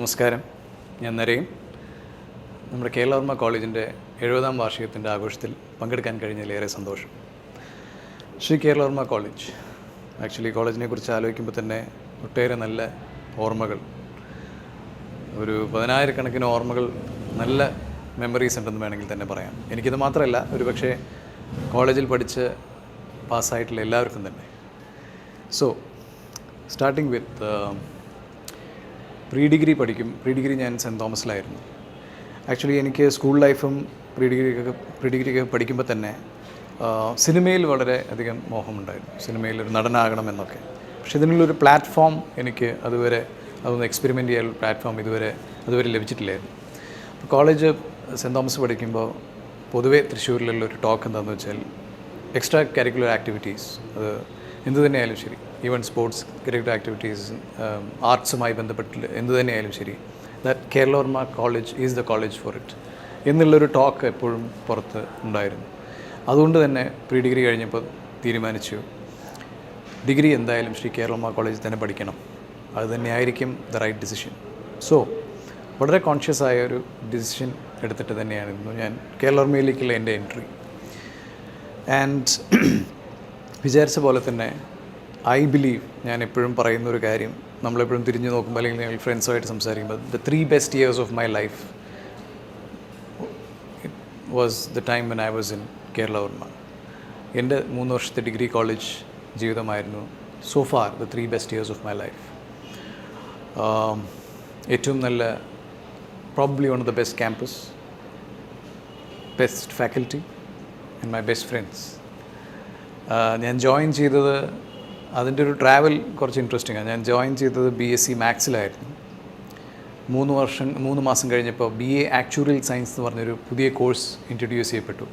നമസ്കാരം, ഞാൻ നരേൻ. നമ്മുടെ കേരളവർമ്മ കോളേജിൻ്റെ 70ാം വാർഷികത്തിൻ്റെ ആഘോഷത്തിൽ പങ്കെടുക്കാൻ കഴിഞ്ഞതിലേറെ സന്തോഷം. ശ്രീ കേരളവർമ്മ കോളേജ്, ആക്ച്വലി കോളേജിനെ കുറിച്ച് ആലോചിക്കുമ്പോൾ തന്നെ ഒട്ടേറെ നല്ല ഓർമ്മകൾ, ഒരു 10,000 ഓർമ്മകൾ, നല്ല മെമ്മറീസ് ഉണ്ടെന്ന് വേണമെങ്കിൽ തന്നെ പറയാം. എനിക്കിത് മാത്രമല്ല, ഒരു പക്ഷേ കോളേജിൽ പഠിച്ച് പാസ്സായിട്ടുള്ള എല്ലാവർക്കും തന്നെ. So starting with pre degree ഞാൻ സെൻറ്റ് തോമസിലായിരുന്നു. ആക്ച്വലി എനിക്ക് സ്കൂൾ ലൈഫും പ്രീ ഡിഗ്രിയൊക്കെ പഠിക്കുമ്പോൾ തന്നെ സിനിമയിൽ വളരെ അധികം മോഹമുണ്ടായിരുന്നു. സിനിമയിൽ ഒരു നടനാകണമെന്നൊക്കെ. പക്ഷെ ഇതിനുള്ളൊരു പ്ലാറ്റ്ഫോം എനിക്ക് അതൊന്ന് എക്സ്പെരിമെൻ്റ് ചെയ്യാനുള്ള പ്ലാറ്റ്ഫോം അതുവരെ ലഭിച്ചിട്ടില്ലായിരുന്നു. അപ്പോൾ കോളേജ് സെൻറ്റ് തോമസ് പഠിക്കുമ്പോൾ പൊതുവേ തൃശ്ശൂരിലുള്ള ഒരു ടോക്ക് എന്താണെന്ന് വെച്ചാൽ എക്സ്ട്രാ കരിക്കുലർ ആക്ടിവിറ്റീസ്, അത് എന്തു തന്നെയായാലും ശരി, ഈവൻ സ്പോർട്സ് കരിക്കുലർ ആക്ടിവിറ്റീസ്, ആർട്സുമായി ബന്ധപ്പെട്ടിട്ട് എന്തു തന്നെയായാലും ശരി, that Kerala Varma college is the college for it എന്നുള്ളൊരു ടോക്ക് എപ്പോഴും പുറത്ത് ഉണ്ടായിരുന്നു. അതുകൊണ്ട് തന്നെ പ്രീ ഡിഗ്രി കഴിഞ്ഞപ്പോൾ തീരുമാനിച്ചു, ഡിഗ്രി എന്തായാലും ശ്രീ കേരളവർമ്മ കോളേജിൽ തന്നെ പഠിക്കണം, അത് തന്നെയായിരിക്കും ദ റൈറ്റ് ഡിസിഷൻ. സോ വളരെ കോൺഷ്യസ് ആയ ഒരു ഡിസിഷൻ എടുത്തിട്ട് തന്നെയായിരുന്നു ഞാൻ കേരളവർമ്മയിലേക്കുള്ള എൻ്റെ എൻട്രി. ആൻഡ് വിചാരിച്ച പോലെ തന്നെ ഐ ബിലീവ്, ഞാൻ എപ്പോഴും പറയുന്നൊരു കാര്യം, നമ്മളെപ്പോഴും തിരിഞ്ഞു നോക്കുമ്പോൾ അല്ലെങ്കിൽ ഞങ്ങൾ ഫ്രണ്ട്സുമായിട്ട് സംസാരിക്കുമ്പോൾ, the 3 best years of my life was the time when I was in Keralavarma. എൻ്റെ 3 വർഷത്തെ ഡിഗ്രി കോളേജ് ജീവിതമായിരുന്നു so far the 3 best years of my life. ഏറ്റവും നല്ല, probably one of the best campus, best faculty and my best friends. ഞാൻ join ചെയ്തത്, അതിൻ്റെ ഒരു travel കുറച്ച് ഇൻട്രസ്റ്റിംഗ് ആണ്. ഞാൻ ജോയിൻ ചെയ്തത് BSc മാത്സിലായിരുന്നു. 3 മാസം കഴിഞ്ഞപ്പോൾ BA ആക്ച്വറിയൽ സയൻസ് എന്ന് പറഞ്ഞൊരു പുതിയ കോഴ്സ് ഇൻട്രൊഡ്യൂസ് ചെയ്യപ്പെട്ടു,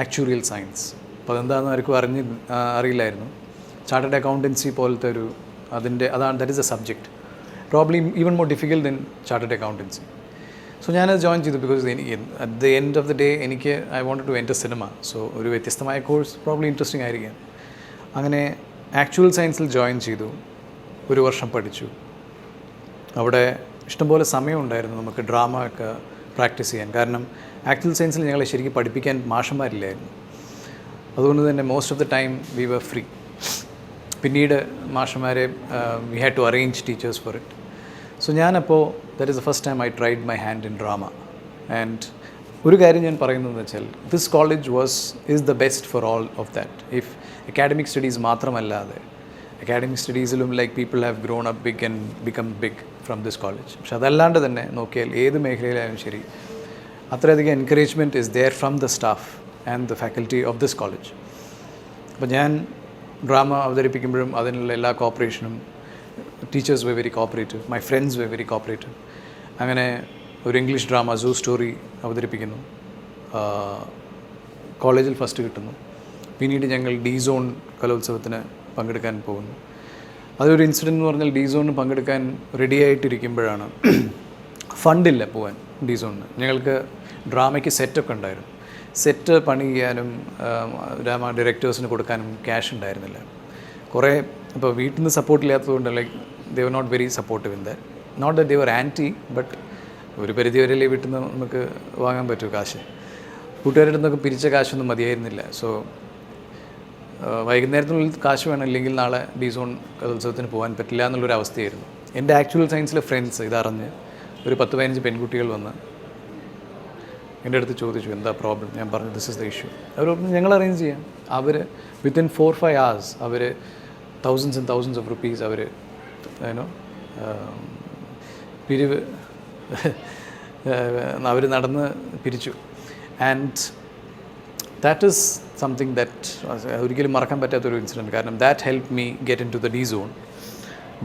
ആക്ച്വറിയൽ സയൻസ്. അപ്പോൾ അതെന്താണെന്ന് ആർക്കും അറിയില്ലായിരുന്നു. ചാർട്ടേഡ് അക്കൗണ്ടൻസി പോലത്തെ that is a subject, probably even more difficult than chartered accountancy. So ഞാനത് ജോയിൻ ചെയ്തു because at the end of the day I wanted to enter cinema. So ഒരു വ്യത്യസ്തമായ കോഴ്സ് പ്രോബ്ലി ഇൻട്രസ്റ്റിംഗ് ആയിരിക്കാം. അങ്ങനെ actual സയൻസിൽ join ചെയ്തു, 1 വർഷം പഠിച്ചു. അവിടെ ഇഷ്ടംപോലെ സമയമുണ്ടായിരുന്നു നമുക്ക് ഡ്രാമ ഒക്കെ പ്രാക്ടീസ് ചെയ്യാൻ. കാരണം ആക്ച്വൽ സയൻസിൽ ഞങ്ങളെ ശരിക്കും പഠിപ്പിക്കാൻ മാഷന്മാരില്ലായിരുന്നു. അതുകൊണ്ട് തന്നെ most of the time we were free. പിന്നീട് മാഷന്മാരെ we had to arrange teachers for it. So ഞാനപ്പോൾ that is the first time I tried my hand in drama. And ഒരു കാര്യം ഞാൻ പറയുന്നതെന്ന് വെച്ചാൽ, this college is the best for all of that. If academic studies മാത്രമല്ലാതെ, academic സ്റ്റഡീസിലും like people have grown up big and become big from this college. പക്ഷെ അതല്ലാണ്ട് തന്നെ നോക്കിയാൽ ഏത് മേഖലയിലായാലും ശരി, അത്രയധികം encouragement is there from the staff and the faculty of this college. അപ്പോൾ ഞാൻ ഡ്രാമ അവതരിപ്പിക്കുമ്പോഴും അതിനുള്ള എല്ലാ കോപ്പറേഷനും, teachers were very cooperative, my friends were very cooperative. അങ്ങനെ ഒരു ഇംഗ്ലീഷ് ഡ്രാമ സൂ സ്റ്റോറി അവതരിപ്പിക്കുന്നു, കോളേജിൽ ഫസ്റ്റ് കിട്ടുന്നു. പിന്നീട് ഞങ്ങൾ D-Zone കലോത്സവത്തിന് പങ്കെടുക്കാൻ പോകുന്നു. അതൊരു ഇൻസിഡൻറ്റ് എന്ന് പറഞ്ഞാൽ, D-Zone പങ്കെടുക്കാൻ റെഡി ആയിട്ടിരിക്കുമ്പോഴാണ്, ഫണ്ടില്ല പോകാൻ D-Zone. ഞങ്ങൾക്ക് ഡ്രാമയ്ക്ക് സെറ്റൊക്കെ ഉണ്ടായിരുന്നു. സെറ്റ് പണി ചെയ്യാനും ഡ്രാമ ഡയറക്ടേഴ്സിന് കൊടുക്കാനും ക്യാഷ് ഉണ്ടായിരുന്നില്ല. കുറേ ഇപ്പോൾ വീട്ടിൽ നിന്ന് സപ്പോർട്ടില്ലാത്തതുകൊണ്ട്, like they were not very supportive in that. Not that they were anti, but ഒരു പരിധി വരെയല്ലേ വീട്ടിൽ നിന്ന് നമുക്ക് വാങ്ങാൻ പറ്റൂ കാശ്. കൂട്ടുകാരുടെ നിന്നൊക്കെ പിരിച്ച കാശൊന്നും മതിയായിരുന്നില്ല. സോ വൈകുന്നേരത്തിനുള്ളിൽ കാശ് വേണം, ഇല്ലെങ്കിൽ നാളെ D-Zone കലോത്സവത്തിന് പോകാൻ പറ്റില്ല എന്നുള്ളൊരു അവസ്ഥയായിരുന്നു. എൻ്റെ ആക്ച്വൽ സയൻസിലെ ഫ്രണ്ട്സ് ഇതറിഞ്ഞ് ഒരു 10-15 പെൺകുട്ടികൾ വന്ന് എൻ്റെ അടുത്ത് ചോദിച്ചു, എന്താ പ്രോബ്ലം? ഞാൻ പറഞ്ഞു, ദിസ് ഇസ് ദ ഇഷ്യൂ. അവർ പറഞ്ഞു, ഞങ്ങൾ അറേഞ്ച് ചെയ്യാം. അവർ വിത്തിൻ 4-5 hours അവർ thousands and thousands of rupees അവർ പിരിവ് അവർ നടന്ന് പിരിച്ചു. And that is something that ഒരിക്കലും മറക്കാൻ പറ്റാത്തൊരു ഇൻസിഡൻറ്റ്. കാരണം that help me get into the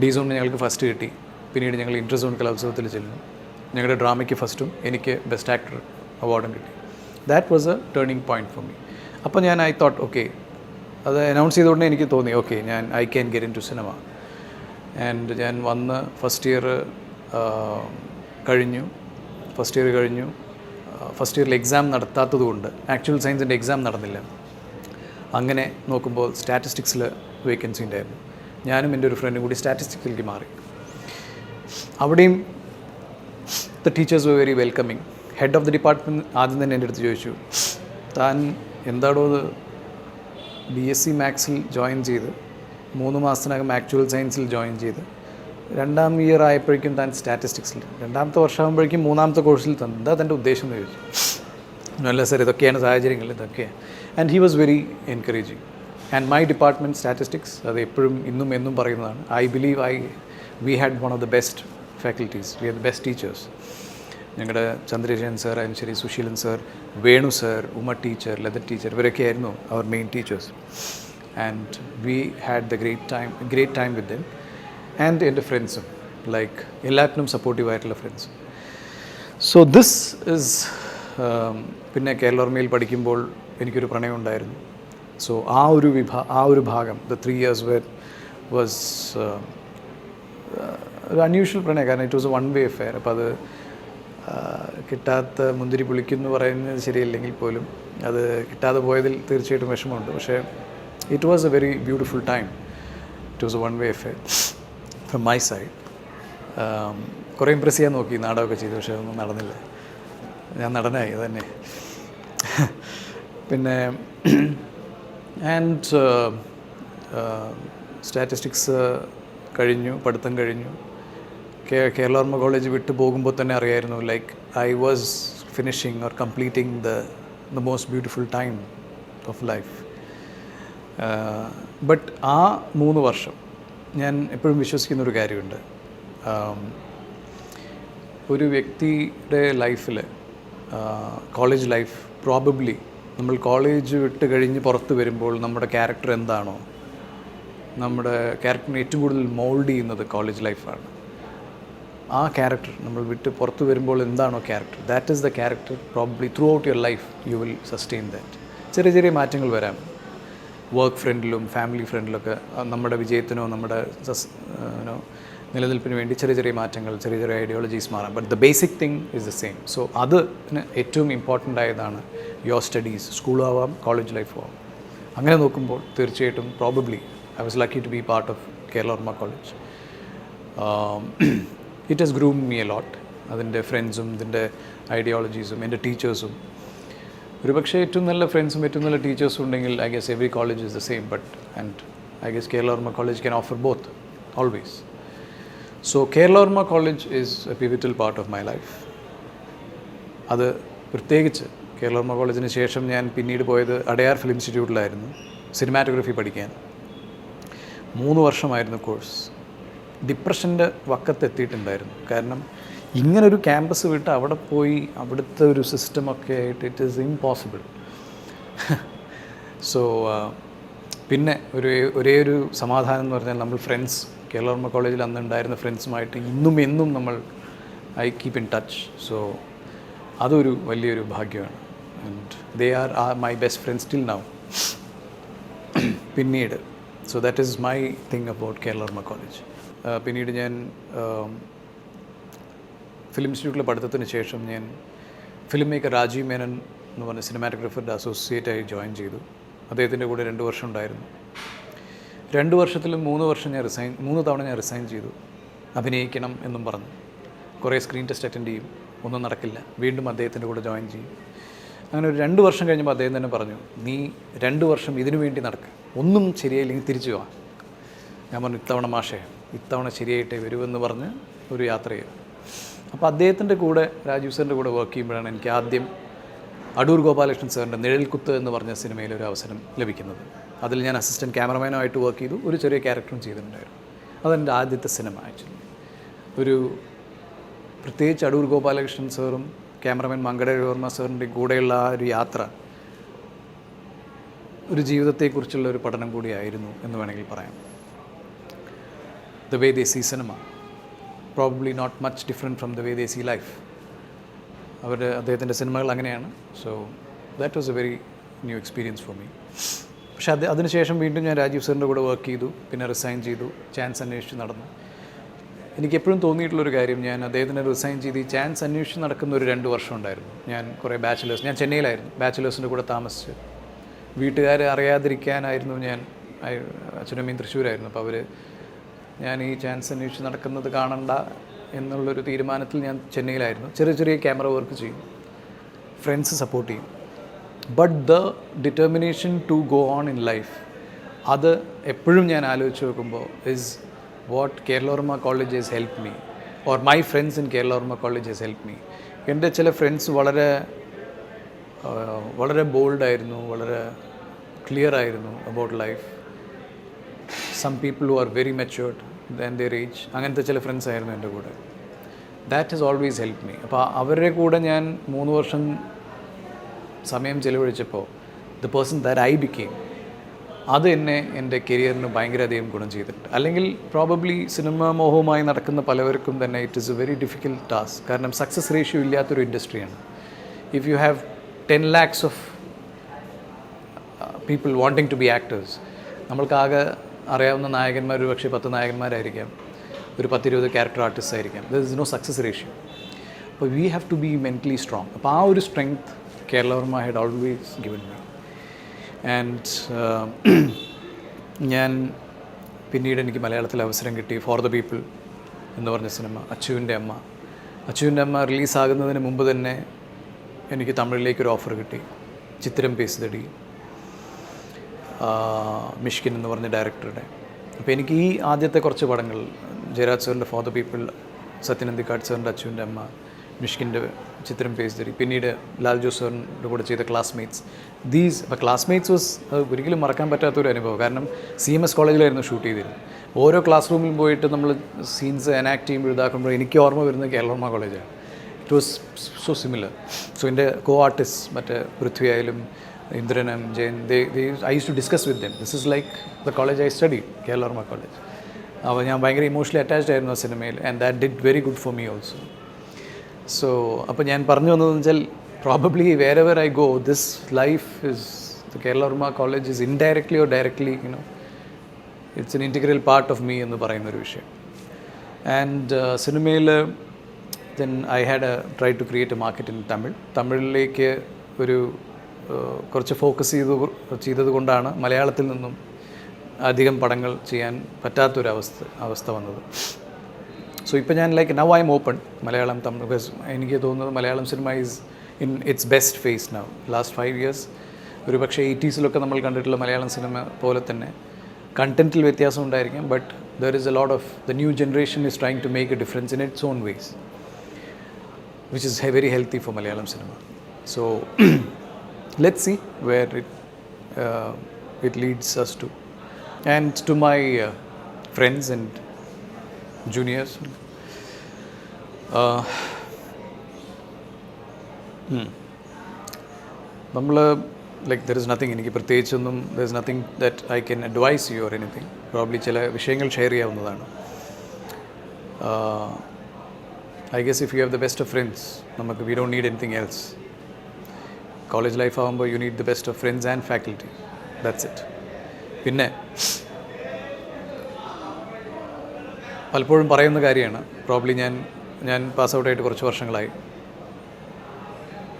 D-Zone ഞങ്ങൾക്ക് ഫസ്റ്റ് കിട്ടി. പിന്നീട് ഞങ്ങൾ ഇൻ്റർ-സോൺ കലോത്സവത്തിൽ ചെല്ലുന്നു. ഞങ്ങളുടെ ഡ്രാമയ്ക്ക് ഫസ്റ്റും എനിക്ക് ബെസ്റ്റ് ആക്ടർ അവാർഡും കിട്ടി. That was a turning point for me. അപ്പോൾ ഞാൻ ഐ തോട്ട്, ഓക്കെ, അത് അനൗൺസ് ചെയ്തുകൊണ്ട് എനിക്ക് തോന്നി, okay, I can get into cinema. And ഞാൻ വന്ന് ഫസ്റ്റ് ഇയർ കഴിഞ്ഞു. ഫസ്റ്റ് ഇയറിൽ എക്സാം നടത്താത്തത് കൊണ്ട്, ആക്ച്വൽ സയൻസിൻ്റെ എക്സാം നടന്നില്ല. അങ്ങനെ നോക്കുമ്പോൾ സ്റ്റാറ്റിസ്റ്റിക്സിൽ വേക്കൻസി ഉണ്ടായിരുന്നു. ഞാനും എൻ്റെ ഒരു ഫ്രണ്ടും കൂടി സ്റ്റാറ്റിസ്റ്റിക്സിലേക്ക് മാറി. അവിടെയും the teachers were very welcoming. Head of the department ആദ്യം തന്നെ എൻ്റെ അടുത്ത് ചോദിച്ചു, താൻ എന്താണോ അത് BSc മാത്സിൽ ജോയിൻ ചെയ്ത് 3 മാസത്തിനകം ആക്ച്വൽ സയൻസിൽ ജോയിൻ ചെയ്ത് 2ാം ഇയർ ആയപ്പോഴേക്കും താൻ സ്റ്റാറ്റിസ്റ്റിക്സിൽ, 2ാമത്തെ വർഷമാകുമ്പോഴേക്കും 3ാമത്തെ കോഴ്സിൽ തന്നെ, എന്താ തൻ്റെ ഉദ്ദേശം എന്ന് ചോദിച്ചു. നല്ല സാർ, ഇതൊക്കെയാണ് സാഹചര്യങ്ങൾ, ഇതൊക്കെയാണ്. And he was very encouraging. And my department statistics, അത് എപ്പോഴും ഇന്നും എന്നും പറയുന്നതാണ്. I believe we had one of the best faculties, we had the best teachers. ഞങ്ങളുടെ ചന്ദ്രശേഖരൻ സാർ ആയാലും ശരി, Susheelan sir, Venu sir, Uma teacher, Latha teacher, ഇവരൊക്കെ ആയിരുന്നു അവർ main teachers. And we had the great time with them. And എൻ്റെ ഫ്രണ്ട്സും, ലൈക്ക് എല്ലാത്തിനും സപ്പോർട്ടീവായിട്ടുള്ള ഫ്രണ്ട്സും. സോ ദിസ് ഇസ് പിന്നെ കേരളോർമയിൽ പഠിക്കുമ്പോൾ എനിക്കൊരു പ്രണയം ഉണ്ടായിരുന്നു. സോ ആ ഒരു ഭാഗം, ദ 3 years വാസ് ഒരു അൺയൂഷ്വൽ പ്രണയം. കാരണം it was A 1-way affair. അപ്പോൾ അത് കിട്ടാത്ത മുന്തിരി പുളിക്കുന്നു പറയുന്നത് ശരിയല്ലെങ്കിൽ പോലും അത് കിട്ടാതെ പോയതിൽ തീർച്ചയായിട്ടും വിഷമമുണ്ട്. പക്ഷേ it was A very beautiful time. It was A 1-way affair from my side. കുറേ ഇമ്പ്രസ് ചെയ്യാൻ നോക്കി, നാടകമൊക്കെ ചെയ്തു, പക്ഷേ അതൊന്നും നടന്നില്ല. ഞാൻ നടനായി, അത് തന്നെ. പിന്നെ ആൻഡ് സ്റ്റാറ്റിസ്റ്റിക്സ് കഴിഞ്ഞു, പഠിത്തം കഴിഞ്ഞു. കേരളോർമ കോളേജ് വിട്ടു പോകുമ്പോൾ തന്നെ അറിയായിരുന്നു, like I was finishing or completing the most beautiful time of life. But ആ 3 വർഷം ഞാൻ എപ്പോഴും വിശ്വസിക്കുന്നൊരു കാര്യമുണ്ട്. ഒരു വ്യക്തിയുടെ ലൈഫിൽ, കോളേജ് ലൈഫ്, പ്രോബബ്ലി നമ്മൾ കോളേജ് വിട്ട് കഴിഞ്ഞ് പുറത്ത് വരുമ്പോൾ നമ്മുടെ ക്യാരക്ടർ എന്താണോ, നമ്മുടെ ക്യാരക്ടറിനെ ഏറ്റവും കൂടുതൽ മോൾഡ് ചെയ്യുന്നത് കോളേജ് ലൈഫാണ്. ആ ക്യാരക്ടർ നമ്മൾ വിട്ട് പുറത്ത് വരുമ്പോൾ എന്താണോ character, that is the character probably through out your life you will sustain that. ചെറിയ ചെറിയ മാറ്റങ്ങൾ വരാം, വർക്ക് ഫ്രണ്ടിലും ഫാമിലി ഫ്രണ്ടിലൊക്കെ. നമ്മുടെ വിജയത്തിനോ നമ്മുടെ നിലനിൽപ്പിന് വേണ്ടി ചെറിയ ചെറിയ മാറ്റങ്ങൾ, ചെറിയ ചെറിയ ഐഡിയോളജീസ് മാറാം. But the basic thing is the same. So അതിന് ഏറ്റവും ഇമ്പോർട്ടൻ്റ് ആയതാണ് യുവർ സ്റ്റഡീസ്. സ്കൂളും ആവാം, കോളേജ് ലൈഫും ആവാം. അങ്ങനെ നോക്കുമ്പോൾ തീർച്ചയായിട്ടും probably I was lucky to be part of Kerala Varma college. It has groomed me a lot. അതിൻ്റെ ഫ്രണ്ട്സും ഇതിൻ്റെ ഐഡിയോളജീസും എൻ്റെ ടീച്ചേഴ്സും. ഒരുപക്ഷെ ഏറ്റവും നല്ല ഫ്രണ്ട്സും ഏറ്റവും നല്ല ടീച്ചേഴ്സും ഉണ്ടെങ്കിൽ I guess every college is the same. But and I guess Keralavarma college can offer both always. So Keralavarma college is a pivotal part of my life. അത് പ്രത്യേകിച്ച് കേരളോർമ കോളേജിന് ശേഷം ഞാൻ പിന്നീട് പോയത് അടയാർ ഫിലിം ഇൻസ്റ്റിറ്റ്യൂട്ടിലായിരുന്നു സിനിമാറ്റോഗ്രഫി പഠിക്കാൻ. 3 വർഷമായിരുന്നു കോഴ്സ്. ഡിപ്രഷൻ്റെ വക്കത്തെത്തിയിട്ടുണ്ടായിരുന്നു. കാരണം ഇങ്ങനൊരു ക്യാമ്പസ് വിട്ട് അവിടെ പോയി അവിടുത്തെ ഒരു സിസ്റ്റമൊക്കെ ആയിട്ട് ഇറ്റ് ഈസ് ഇംപോസിബിൾ. സോ പിന്നെ ഒരേ ഒരു സമാധാനം എന്ന് പറഞ്ഞാൽ നമ്മൾ ഫ്രണ്ട്സ്, കേരളോർമ കോളേജിൽ അന്ന് ഉണ്ടായിരുന്ന ഫ്രണ്ട്സുമായിട്ട് ഇന്നും എന്നും നമ്മൾ I keep in touch. So അതൊരു വലിയൊരു ഭാഗ്യമാണ്. And they are my best friends till now. പിന്നീട് so that is my thing about Keralavarma college. പിന്നീട് ഞാൻ ഫിലിം ഇൻസ്റ്റിറ്റ്യൂട്ടിലെ പഠിത്തത്തിന് ശേഷം ഞാൻ ഫിലിം മേക്കർ രാജീവ് മേനൻ എന്ന് പറഞ്ഞ സിനിമാറ്റോഗ്രാഫറുടെ അസോസിയേറ്റായി ജോയിൻ ചെയ്തു. അദ്ദേഹത്തിൻ്റെ കൂടെ 2 വർഷം ഉണ്ടായിരുന്നു. 2 വർഷത്തിലും 3 വർഷം 3 തവണ ഞാൻ റിസൈൻ ചെയ്തു. അഭിനയിക്കണം എന്നും പറഞ്ഞു. കുറേ സ്ക്രീൻ ടെസ്റ്റ് അറ്റൻഡ് ചെയ്യും, ഒന്നും നടക്കില്ല, വീണ്ടും അദ്ദേഹത്തിൻ്റെ കൂടെ ജോയിൻ ചെയ്യും. അങ്ങനെ ഒരു 2 വർഷം കഴിഞ്ഞപ്പോൾ അദ്ദേഹം തന്നെ പറഞ്ഞു, നീ 2 വർഷം ഇതിനു വേണ്ടി നടക്കുക, ഒന്നും ശരിയായില്ലെങ്കിൽ തിരിച്ചു പോവാം. ഞാൻ പറഞ്ഞു, ഇത്തവണ മാഷേ, ഇത്തവണ ശരിയായിട്ടേ വരുമെന്ന് പറഞ്ഞ് ഒരു യാത്ര ചെയ്തു. അപ്പോൾ അദ്ദേഹത്തിൻ്റെ കൂടെ, രാജീവ് സാറിൻ്റെ കൂടെ വർക്ക് ചെയ്യുമ്പോഴാണ് എനിക്ക് ആദ്യം അടൂർ ഗോപാലകൃഷ്ണൻ സാറിൻ്റെ നിഴൽക്കുത്ത് എന്ന് പറഞ്ഞ സിനിമയിലൊരു അവസരം ലഭിക്കുന്നത്. അതിൽ ഞാൻ അസിസ്റ്റൻറ്റ് ക്യാമറമാനായിട്ട് വർക്ക് ചെയ്തു. ഒരു ചെറിയ ക്യാരക്ടറും ചെയ്തിട്ടുണ്ടായിരുന്നു. അതെൻ്റെ ആദ്യത്തെ സിനിമ. ആക്ച്വലി ഒരു പ്രത്യേകിച്ച് അടൂർ ഗോപാലകൃഷ്ണൻ സാറും ക്യാമറമാൻ മങ്കട രവിവർമ്മ സാറിൻ്റെ കൂടെയുള്ള ആ ഒരു യാത്ര ഒരു ജീവിതത്തെക്കുറിച്ചുള്ള ഒരു പഠനം കൂടിയായിരുന്നു എന്ന് വേണമെങ്കിൽ പറയാം. The way they see cinema, probably not much different from the way they see life. അദ്ദേഹത്തിൻ്റെ സിനിമകൾ അങ്ങനെയാണ്. So that was A very new experience for me. പക്ഷേ അതിനുശേഷം വീണ്ടും ഞാൻ രാജീവ് സാറിൻ്റെ കൂടെ വർക്ക് ചെയ്തു. പിന്നെ റിസൈൻ ചെയ്തു. ചാൻസ് അന്വേഷിച്ച് നടന്നു. എനിക്കെപ്പോഴും തോന്നിയിട്ടുള്ളൊരു കാര്യം, ഞാൻ അദ്ദേഹത്തിന് റിസൈൻ ചെയ്ത് ഈ ചാൻസ് അന്വേഷിച്ച് നടക്കുന്ന ഒരു 2 വർഷം ഉണ്ടായിരുന്നു. ഞാൻ കുറേ ബാച്ചിലേഴ്സ്, ഞാൻ ചെന്നൈയിലായിരുന്നു, ബാച്ചിലേഴ്സിൻ്റെ കൂടെ താമസിച്ച് വീട്ടുകാരെ അറിയാതിരിക്കാനായിരുന്നു. ഞാൻ അച്ഛനമ്മയും തൃശ്ശൂരായിരുന്നു. അപ്പോൾ ഞാൻ ഈ ചാൻസ് അന്വേഷിച്ച് നടക്കുന്നത് കാണണ്ട എന്നുള്ളൊരു തീരുമാനത്തിൽ ഞാൻ ചെന്നൈയിലായിരുന്നു. ചെറിയ ചെറിയ ക്യാമറ വർക്ക് ചെയ്യും, ഫ്രണ്ട്സ് സപ്പോർട്ട് ചെയ്യും. But the determination to go on in life, അത് എപ്പോഴും ഞാൻ ആലോചിച്ച് നോക്കുമ്പോൾ is what Kerala Varma college has help me, or my friends in Kerala Varma college has help me. എൻ്റെ ചില ഫ്രണ്ട്സ് വളരെ ബോൾഡായിരുന്നു, വളരെ ക്ലിയർ ആയിരുന്നു about life. Some people who are very matured than their age, അങ്ങനത്തെ ചില ഫ്രണ്ട്സ് ആയിരുന്നു എൻ്റെ കൂടെ. That has always help me. അപ്പോൾ അവരുടെ കൂടെ ഞാൻ 3 വർഷം സമയം ചിലവഴിച്ചപ്പോൾ the person that I became, അത് എന്നെ എൻ്റെ കരിയറിന് ഭയങ്കരധികം ഗുണം ചെയ്തിട്ടുണ്ട്. അല്ലെങ്കിൽ പ്രോബബ്ലി സിനിമ മോഹവുമായി നടക്കുന്ന പലവർക്കും തന്നെ it is a very difficult task. കാരണം സക്സസ് റേഷ്യോ ഇല്ലാത്തൊരു ഇൻഡസ്ട്രിയാണ്. If you have 10 lakhs of people wanting to be actors, നമ്മൾക്കാകെ അറിയാവുന്ന നായകന്മാർ ഒരു പക്ഷേ 10 നായകന്മാരായിരിക്കാം, ഒരു 10-20 ക്യാരക്ടർ ആർട്ടിസ്റ്റ് ആയിരിക്കാം. There is no success ratio. അപ്പോൾ we have to be mentally strong. അപ്പോൾ ആ ഒരു strength Keralavarma had always given me. And ഞാൻ പിന്നീട് എനിക്ക് മലയാളത്തിൽ അവസരം കിട്ടി. ഫോർ ദ പീപ്പിൾ എന്ന് പറഞ്ഞ സിനിമ, അച്ചുവിൻ്റെ അമ്മ റിലീസാകുന്നതിന് മുമ്പ് തന്നെ എനിക്ക് തമിഴിലേക്കൊരു ഓഫർ കിട്ടി. ചിത്രം പേസുതടി, മിഷ്കിൻ എന്ന് പറഞ്ഞ ഡയറക്ടറുടെ. അപ്പോൾ എനിക്ക് ഈ ആദ്യത്തെ കുറച്ച് പടങ്ങൾ, ജയരാജ് സാറിൻ്റെ ഫോർ ദ പീപ്പിൾ, സത്യനന്ദിക്കാട് സാറിൻ്റെ അച്ചുവിൻ്റെ അമ്മ, മിഷ്കിൻ്റെ ചിത്രം പേസുതടി, പിന്നീട് ലാൽ ജോസ് സാറിൻ്റെ കൂടെ ചെയ്ത ക്ലാസ്മേറ്റ്സ്, അപ്പോൾ ക്ലാസ്മേറ്റ്സ് വാസ് ഒരിക്കലും മറക്കാൻ പറ്റാത്തൊരു അനുഭവം. കാരണം CMS കോളേജിലായിരുന്നു ഷൂട്ട് ചെയ്തിരുന്നത്. ഓരോ ക്ലാസ് റൂമിൽ പോയിട്ട് നമ്മൾ സീൻസ് എനാക്ട് ചെയ്യുമ്പോൾ ഇതാക്കുമ്പോൾ എനിക്ക് ഓർമ്മ വരുന്നത് കേരളവർമ്മ കോളേജാണ്. It was so similar. So എൻ്റെ കോ ആർട്ടിസ്റ്റ് മറ്റേ പൃഥ്വി ആയാലും ഇന്ദ്രനും ജയൻ, I use to discuss with them. This is like the college I study, Keralavarma college. അപ്പോൾ ഞാൻ ഭയങ്കര ഇമോഷണലി അറ്റാച്ച്ഡ് ആയിരുന്നു ആ സിനിമയിൽ. And that did very good for me also. So അപ്പോൾ ഞാൻ പറഞ്ഞു വന്നതെന്ന് വെച്ചാൽ probably wherever I go, this life is the Keralavarma college is indirectly or directly it's N integral part of me എന്ന് പറയുന്നൊരു വിഷയം. ആൻഡ് സിനിമയിൽ then I had try to create a market in തമിഴിലേക്ക് ഒരു കുറച്ച് ഫോക്കസ് ചെയ്തത് കൊണ്ടാണ് മലയാളത്തിൽ നിന്നും അധികം പടങ്ങൾ ചെയ്യാൻ പറ്റാത്തൊരവസ്ഥ വന്നത്. സോ ഇപ്പോൾ ഞാൻ now I am open Malayalam Tamil, because എനിക്ക് തോന്നുന്നത് Malayalam cinema is in its best phase now. Last 5 years ഒരു പക്ഷേ 80s നമ്മൾ കണ്ടിട്ടുള്ള മലയാളം സിനിമ പോലെ തന്നെ കണ്ടൻറ്റിൽ വ്യത്യാസം ഉണ്ടായിരിക്കും. But there is a lot of the new generation is trying to make a difference in its own ways, which is very healthy for Malayalam cinema. So let's see where it leads us to. And to my friends and juniors, നമ്മൾ there is nothing, എനിക്ക് പ്രത്യേകിച്ചൊന്നും there is nothing that I can advise you or anything. Probably ചില വിഷയങ്ങൾ share ചെയ്യാവുന്നതാണ്. I guess if you have the best of friends, we don't need anything else. College life ആകുമ്പോൾ you need the best of friends and faculty. That's it. പിന്നെ പലപ്പോഴും പറയുന്ന കാര്യമാണ്, probably ഞാൻ pass ഔട്ടായിട്ട് കുറച്ച് വർഷങ്ങളായി.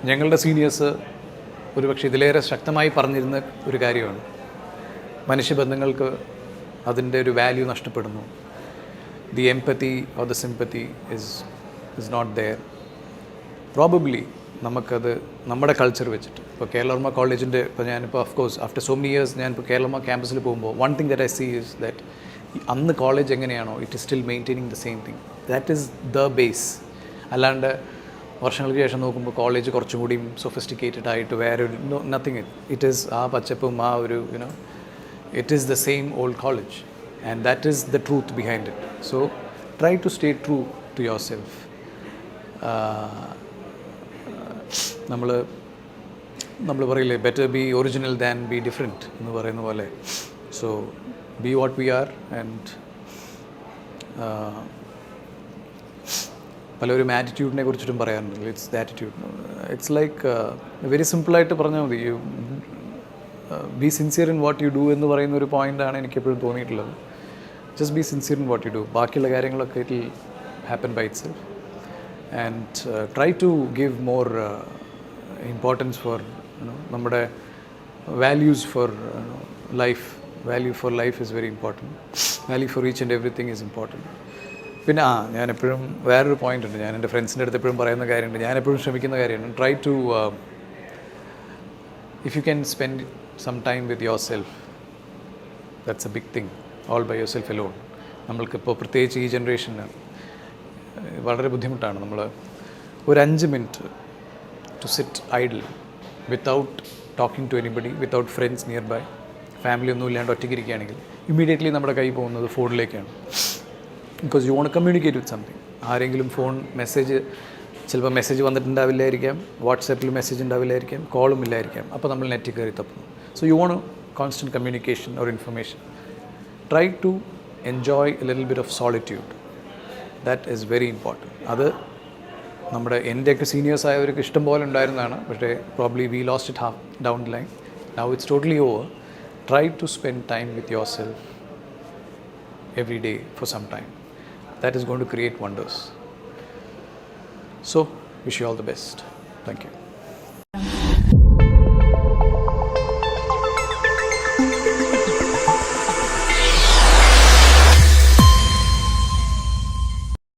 ഞങ്ങളുടെ സീനിയേഴ്സ് ഒരുപക്ഷെ ഇതിലേറെ ശക്തമായി പറഞ്ഞിരുന്ന ഒരു കാര്യമാണ്, മനുഷ്യബന്ധങ്ങൾക്ക് അതിൻ്റെ ഒരു വാല്യൂ നഷ്ടപ്പെടുന്നു. The empathy or the sympathy is not there. Probably നമുക്കത് നമ്മുടെ കൾച്ചർ വെച്ചിട്ട് ഇപ്പോൾ കേരളവർമ്മ കോളേജിൻ്റെ ഞാനിപ്പോൾ of course after so many years ഞാനിപ്പോൾ കേരളവർമ്മ ക്യാമ്പസിൽ പോകുമ്പോൾ one thing that I see is that അന്ന് കോളേജ് എങ്ങനെയാണോ it is still maintaining the same thing. That is the base. അല്ലാണ്ട് വർഷങ്ങൾക്ക് ശേഷം നോക്കുമ്പോൾ കോളേജ് കുറച്ചും കൂടിയും സൊഫിസ്റ്റിക്കേറ്റഡ് ആയിട്ട് വേറെ ഒരു നത്തിങ്. ഇറ്റ് ഈസ് ആ പച്ചപ്പും ആ ഒരു it is the same old college and that is the truth behind it. So try to stay true to yourself. നമ്മൾ പറയില്ലേ, better be original than be different എന്ന് പറയുന്ന പോലെ. So be what we are. And പലരും ആറ്റിറ്റ്യൂഡിനെ കുറിച്ചിട്ടും പറയാറുണ്ട്. It's the attitude. It's like very സിമ്പിളായിട്ട് പറഞ്ഞാൽ മതി, you be sincere in what you do എന്ന് പറയുന്ന ഒരു പോയിൻ്റാണ് എനിക്കെപ്പോഴും തോന്നിയിട്ടുള്ളത്. Just B sincere in what you do. ബാക്കിയുള്ള കാര്യങ്ങളൊക്കെ it will happen by itself. And try to give more importance for നമ്മുടെ values for life. Value for life is very important. Value for each and everything is important. പിന്നെ ഞാനെപ്പോഴും വേറൊരു point ഉണ്ട്, ഞാൻ എൻ്റെ ഫ്രണ്ട്സിൻ്റെ അടുത്ത് എപ്പോഴും പറയുന്ന കാര്യമുണ്ട്, ഞാനെപ്പോഴും ശ്രമിക്കുന്ന കാര്യമാണ്, try to if you can spend some time with yourself, that's a big thing, all by yourself alone. നമ്മൾക്കിപ്പോൾ പ്രത്യേകിച്ച് ഈ ജനറേഷന് വളരെ ബുദ്ധിമുട്ടാണ്. നമ്മൾ ഒരു 5 minute to sit idle without talking to anybody, without friends nearby, family ഒന്നും ഇല്ലാണ്ട് ഒറ്റയ്ക്കിരിക്കുകയാണെങ്കിൽ ഇമ്മീഡിയറ്റ്ലി നമ്മുടെ കൈ പോകുന്നത് ഫോണിലേക്കാണ്. Because you want communicate with something. ആരെങ്കിലും ഫോൺ മെസ്സേജ്, ചിലപ്പോൾ മെസ്സേജ് വന്നിട്ടുണ്ടാവില്ലായിരിക്കാം, വാട്സാപ്പിൽ മെസ്സേജ് ഉണ്ടാവില്ലായിരിക്കാം, കോളും ഇല്ലായിരിക്കാം, അപ്പോൾ നമ്മൾ നെറ്റിൽ കയറി തപ്പുന്നു. So you want constant communication or information. Try to enjoy a little bit of solitude. That is very important. അത് നമ്മുടെ എൻ്റെയൊക്കെ സീനിയേഴ്സ് ആയവർക്ക് ഇഷ്ടം പോലെ ഉണ്ടായിരുന്നതാണ്, പക്ഷേ probably we lost it half down the line. Now it's totally over. Try to spend time with yourself every day for some time. That is going to create wonders. So, wish you all the best. Thank you.